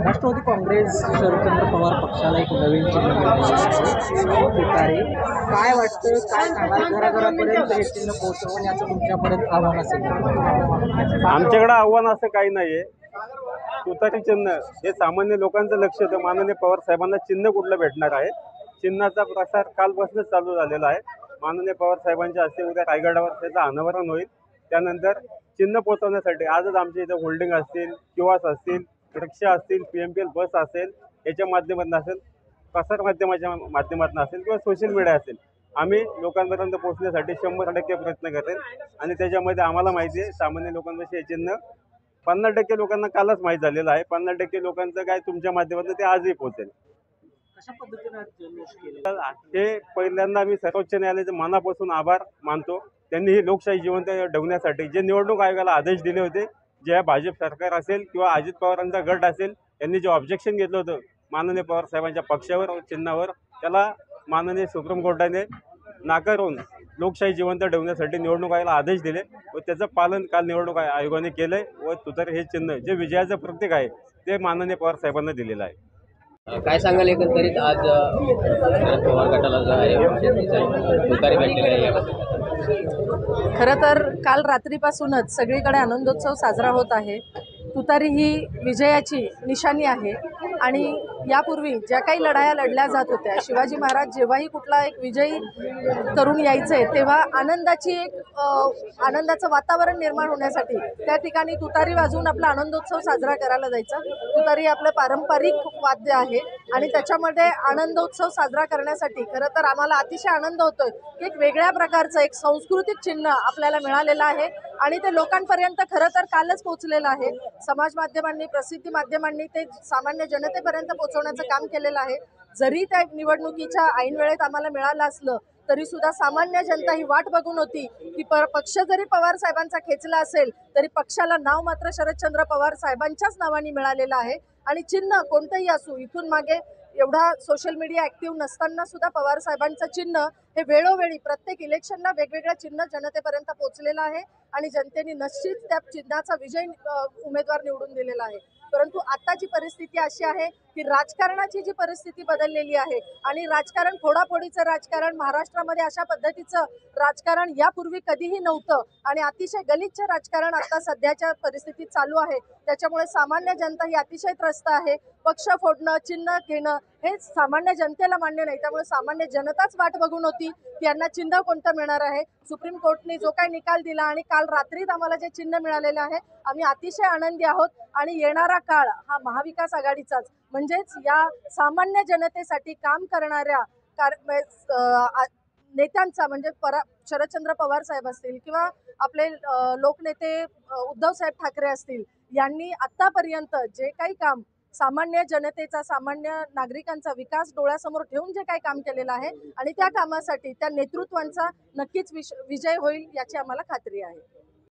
राष्ट्रवादी काँग्रेस शरदचंद्र पवार पक्षाला एक नवीन चिन्ह तुतारी काय वाटतं, काय सांगाल? घराघरापर्यंत हे चिन्ह पोहोचवण्याचं तुमच्यापर्यंत आव्हान असेल? आमच्याकडे आव्हान असं काही नाहीये. तुतारी चिन्ह हे सामान्य लोकांचं लक्ष होतं. माननीय पवार साहेबांना चिन्ह कुठलं भेटणार आहे, चिन्हाचा प्रसार कालपासूनच चालू झालेला आहे. माननीय पवार साहेबांच्या हस्ते उद्या रायगडावर त्याचं अनावरण होईल. त्यानंतर चिन्ह पोहोचवण्यासाठी आजच आमच्या इथं होल्डिंग असतील, किओस्क असतील, रिक्षा असतील, PMPL बस असेल, याच्या माध्यमातून असेल, प्रसार माध्यमाच्या माध्यमातून असेल किंवा सोशल मीडिया असेल, आम्ही लोकांपर्यंत पोहोचण्यासाठी 100% प्रयत्न करेल. आणि त्याच्यामध्ये आम्हाला माहिती आहे सामान्य लोकांपाशी हे चिन्ह 50% लोकांना कालच माहीत झालेलं आहे. 50% लोकांचं काय तुमच्या माध्यमातून ते आजही पोहोचेल. कशा पद्धतीने जल्लोष केला? हे पहिल्यांदा आम्ही सर्वोच्च न्यायालयाचे मनापासून आभार मानतो. त्यांनी ही लोकशाही जिवंत ठेवण्यासाठी जे निवडणूक आयोगाला आदेश दिले होते, जे भाजप सरकार असेल किंवा अजित पवारांचा गट असेल, यांनी जे ऑब्जेक्शन घेतलं होतं माननीय पवार साहेबांच्या पक्षावर चिन्हावर, त्याला माननीय सुप्रीम कोर्टाने नाकारून लोकशाही जिवंत ठेवण्यासाठी निवडणूक आयोगाला आदेश दिले व त्याचं पालन काल निवडणूक आयोगाने केलंय. व तुतारी हे चिन्ह जे विजयाचं प्रतीक आहे ते माननीय पवार साहेबांना दिलेलं आहे. काय सांगाल एकंदरीत आज शरद पवार गटाला तुतारी भेटलेली आहे? खरं तर काल रात्रीपासूनच सगळीकडे आनंदोत्सव साजरा होत आहे. तुतारी ही विजयाची निशाणी आहे आणि यापूर्वी ज्या काही लढाया लढल्या जात होत्या, शिवाजी महाराज जेव्हाही कुठला एक विजयी करून यायचे तेव्हा आनंदाचं वातावरण निर्माण होण्यासाठी त्या ठिकाणी तुतारी वाजवून आपला आनंदोत्सव साजरा करायला जायचा. तुतारी आपलं पारंपरिक वाद्य आहे आणि त्याच्यामध्ये आनंदोत्सव साजरा करण्यासाठी खरं तर आम्हाला अतिशय आनंद होतोय की एक वेगळ्या प्रकारचं एक सांस्कृतिक चिन्ह आपल्याला मिळालेलं आहे आणि ते लोकांपर्यंत खरं तर कालच पोहोचलेलं आहे. समाज माध्यमांनी, प्रसिद्धी माध्यमांनी ते सामान्य जनतेपर्यंत पोहोचवण्याचं काम केलेलं आहे. जरी त्या निवडणुकीच्या ऐन वेळेत आम्हाला मिळालं असलं तरी सुद्धा सामान्य जनता ही वाट बघून होती की पक्ष जरी पवार साहेबांचा खेचला असेल तरी पक्षाला नाव मात्र शरदचंद्र पवार साहेबांच्याच नावाने मिळालेलं आहे. आणि चिन्ह कोणतंही असू, इथून मागे एवढा सोशल मीडिया ॲक्टिव्ह नसताना सुद्धा पवार साहेबांचं चिन्ह हे वेळोवेळी प्रत्येक इलेक्शनला वेगवेगळं चिन्ह जनतेपर्यंत पोहोचलेलं आहे आणि जनतेने निश्चित त्या चिन्हाचा विजय उमेदवार निवडून दिलेला आहे. परंतु आत्ताची परिस्थिती अशी आहे की राजकारणाची जी परिस्थिती बदललेली आहे आणि राजकारण, फोडाफोडीचं राजकारण, महाराष्ट्रामध्ये अशा पद्धतीचं राजकारण यापूर्वी कधीही नव्हतं आणि अतिशय गलिच्छ राजकारण आता सध्याच्या परिस्थितीत चालू आहे. त्याच्यामुळे सामान्य जनता ही अतिशय त्रस्त आहे. पक्ष फोडणं, चिन्ह घेणं हे सामान्य जनतेला मान्य नाही. त्यामुळे सामान्य जनताच वाट बघून होती की यांना चिन्ह कोणतं मिळणार आहे. सुप्रीम कोर्टने जो काही निकाल दिला आणि काल रात्रीत आम्हाला जे चिन्ह मिळालेलं आहे, आम्ही अतिशय आनंदी आहोत. आणि येणारा काळ हा महाविकास आघाडीचाच, म्हणजेच या सामान्य जनतेसाठी काम करणाऱ्या नेत्यांचा, म्हणजे शरदचंद्र पवार साहेब असतील किंवा आपले लोकनेते उद्धव साहेब ठाकरे असतील, यांनी आत्तापर्यंत जे काही काम सामान्य जनतेचा, सामान्य नागरिकांचा विकास डोळ्यासमोर ठेवून जे काही काम केलेलं आहे आणि त्या कामासाठी त्या नेतृत्वांचा नक्कीच विजय होईल याची आम्हाला खात्री आहे.